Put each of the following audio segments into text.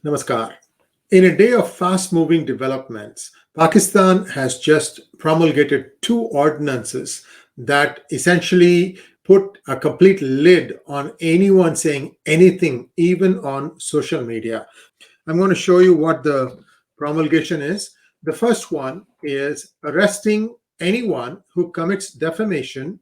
Namaskar. In a day of fast moving developments, Pakistan has just promulgated two ordinances that essentially put a complete lid on anyone saying anything, even on social media. I'm going to show you what the promulgation is. The first one is arresting anyone who commits defamation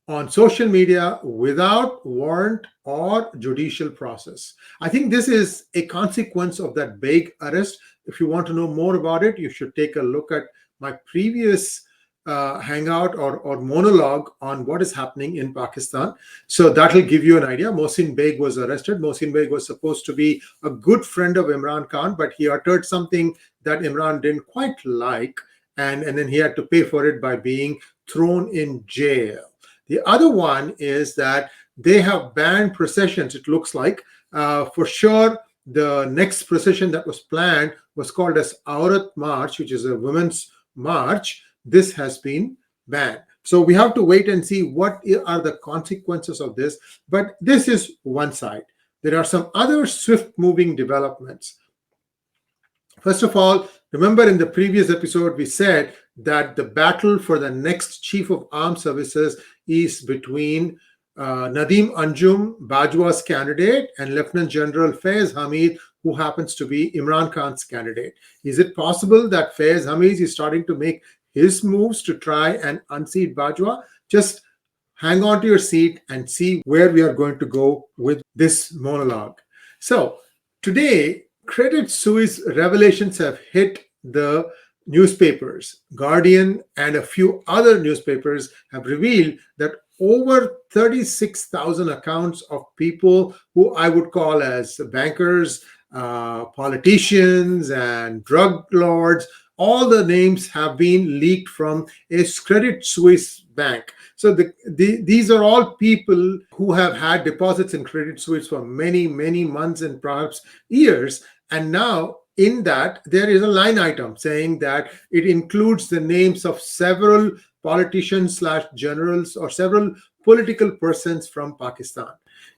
on social media without warrant or judicial process. I think this is a consequence of that vague arrest. If you want to know more about it, you should take a look at my previous hangout or monologue on what is happening in Pakistan. So that will give you an idea. Mohsin Beg was arrested. Mohsin Beg was supposed to be a good friend of Imran Khan, but he uttered something that Imran didn't quite like, and then he had to pay for it by being thrown in jail. The other one is that they have banned processions, it looks like. For sure, the next procession that was planned was called as Aurat March, which is a women's march. This has been banned. So we have to wait and see what are the consequences of this. But this is one side. There are some other swift-moving developments. First of all, remember in the previous episode, we said that the battle for the next Chief of Armed Services is between Nadeem Anjum, Bajwa's candidate, and Lieutenant General Faiz Hamid, who happens to be Imran Khan's candidate. Is it possible that Faiz Hamid is starting to make his moves to try and unseat Bajwa? Just hang on to your seat and see where we are going to go with this monologue. So today, Credit Suisse revelations have hit the newspapers. Guardian and a few other newspapers have revealed that over 36,000 accounts of people who I would call as bankers, politicians, and drug lords, all the names have been leaked from a Credit Suisse bank. So these are all people who have had deposits in Credit Suisse for many, many months and perhaps years. And now in that, there is a line item saying that it includes the names of several politicians / generals or several political persons from Pakistan.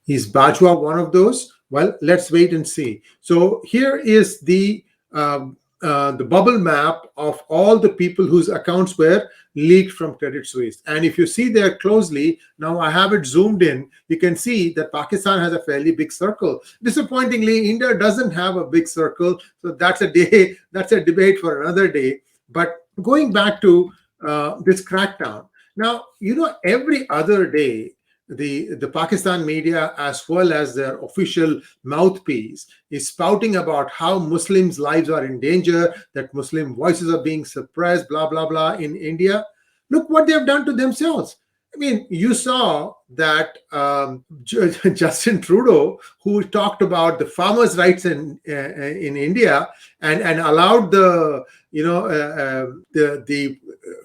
Is Bajwa one of those? Well, let's wait and see. So here is the bubble map of all the people whose accounts were leaked from Credit Suisse. And if you see there closely, now I have it zoomed in, you can see that Pakistan has a fairly big circle. Disappointingly, India doesn't have a big circle. So that's a debate for another day. But going back to this crackdown, now, every other day, the Pakistan media, as well as their official mouthpiece, is spouting about how Muslims' lives are in danger, that Muslim voices are being suppressed, blah, blah, blah, in India. Look what they have done to themselves. I mean, you saw that Justin Trudeau, who talked about the farmers' rights in India and allowed the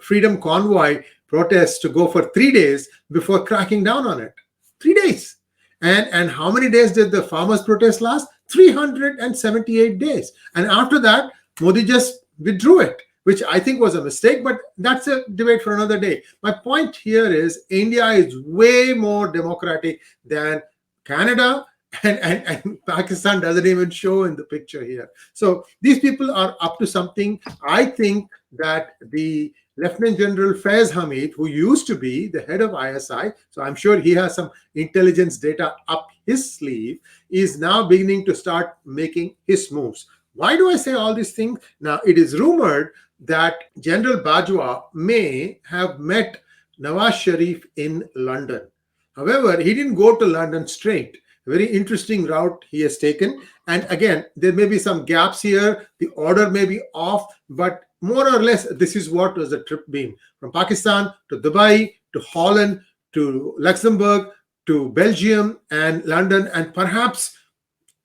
Freedom Convoy protests to go for 3 days before cracking down on it. 3 days. And how many days did the farmers' protest last? 378 days. And after that, Modi just withdrew it, which I think was a mistake, but that's a debate for another day. My point here is India is way more democratic than Canada, and Pakistan doesn't even show in the picture here. So these people are up to something. I think that the Lieutenant General Faiz Hamid, who used to be the head of ISI, so I'm sure he has some intelligence data up his sleeve, is now beginning to start making his moves. Why do I say all these things? Now, it is rumored that General Bajwa may have met Nawaz Sharif in London. However, he didn't go to London straight. A very interesting route he has taken. And again, there may be some gaps here. The order may be off, but more or less, this is what was the trip been. From Pakistan to Dubai, to Holland, to Luxembourg, to Belgium and London, and perhaps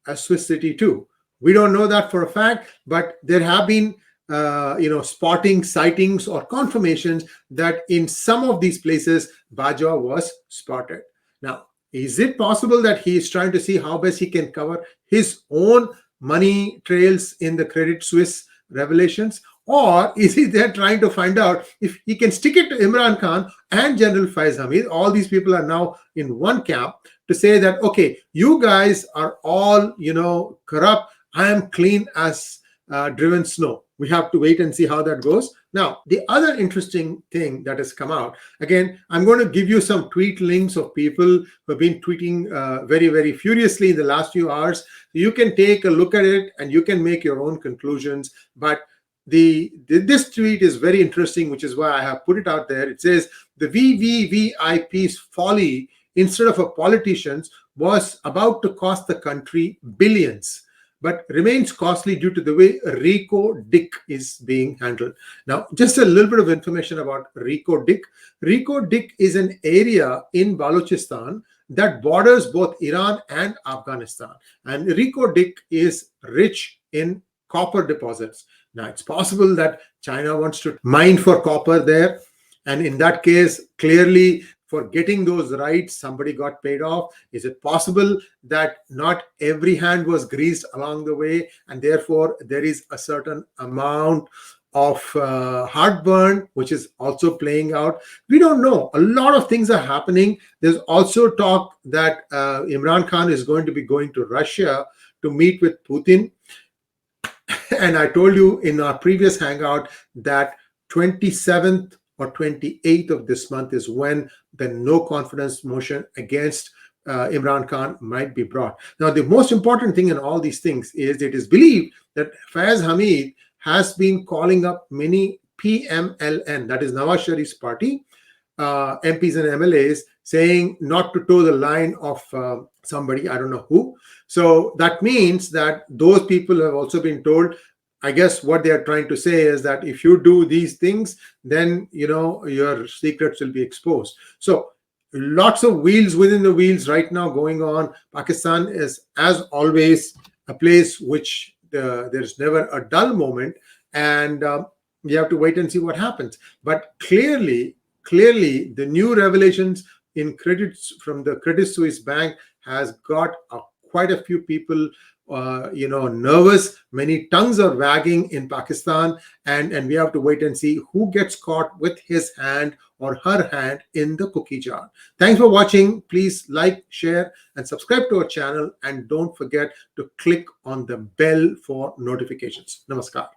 a Swiss city too. We don't know that for a fact, but there have been spotting, sightings, or confirmations that in some of these places, Bajwa was spotted. Now, is it possible that he is trying to see how best he can cover his own money trails in the Credit Suisse revelations? Or is he there trying to find out if he can stick it to Imran Khan and General Faiz Hamid? All these people are now in one camp to say that, okay, you guys are all, corrupt. I am clean as driven snow. We have to wait and see how that goes. Now, the other interesting thing that has come out, again, I'm going to give you some tweet links of people who have been tweeting very, very furiously in the last few hours. You can take a look at it and you can make your own conclusions. But this tweet is very interesting, which is why I have put it out there. It says the VVVIP's folly instead of a politician's was about to cost the country billions, but remains costly due to the way Riko Dik is being handled. Now, just a little bit of information about Riko Dik. Riko Dik is an area in Balochistan that borders both Iran and Afghanistan. And Riko Dik is rich in copper deposits. Now, it's possible that China wants to mine for copper there. And in that case, clearly, for getting those rights, somebody got paid off. Is it possible that not every hand was greased along the way, and therefore there is a certain amount of heartburn, which is also playing out? We don't know. A lot of things are happening. There's also talk that Imran Khan is going to be going to Russia to meet with Putin. And I told you in our previous hangout that 27th or 28th of this month is when the no confidence motion against Imran Khan might be brought. Now, the most important thing in all these things is it is believed that Faiz Hamid has been calling up many PMLN, that is Nawaz Sharif's party, MPs and MLAs, saying not to toe the line of somebody, I don't know who. So that means that those people have also been told, I guess what they are trying to say is that if you do these things, then, your secrets will be exposed. So lots of wheels within the wheels right now going on. Pakistan is, as always, a place which there's never a dull moment. And you have to wait and see what happens. But clearly, the new revelations from the Credit Suisse bank has got quite a few people nervous. Many tongues are wagging in Pakistan, and we have to wait and see who gets caught with his hand or her hand in the cookie jar. Thanks for watching. Please like, share, and subscribe to our channel, and don't forget to click on the bell for notifications. Namaskar.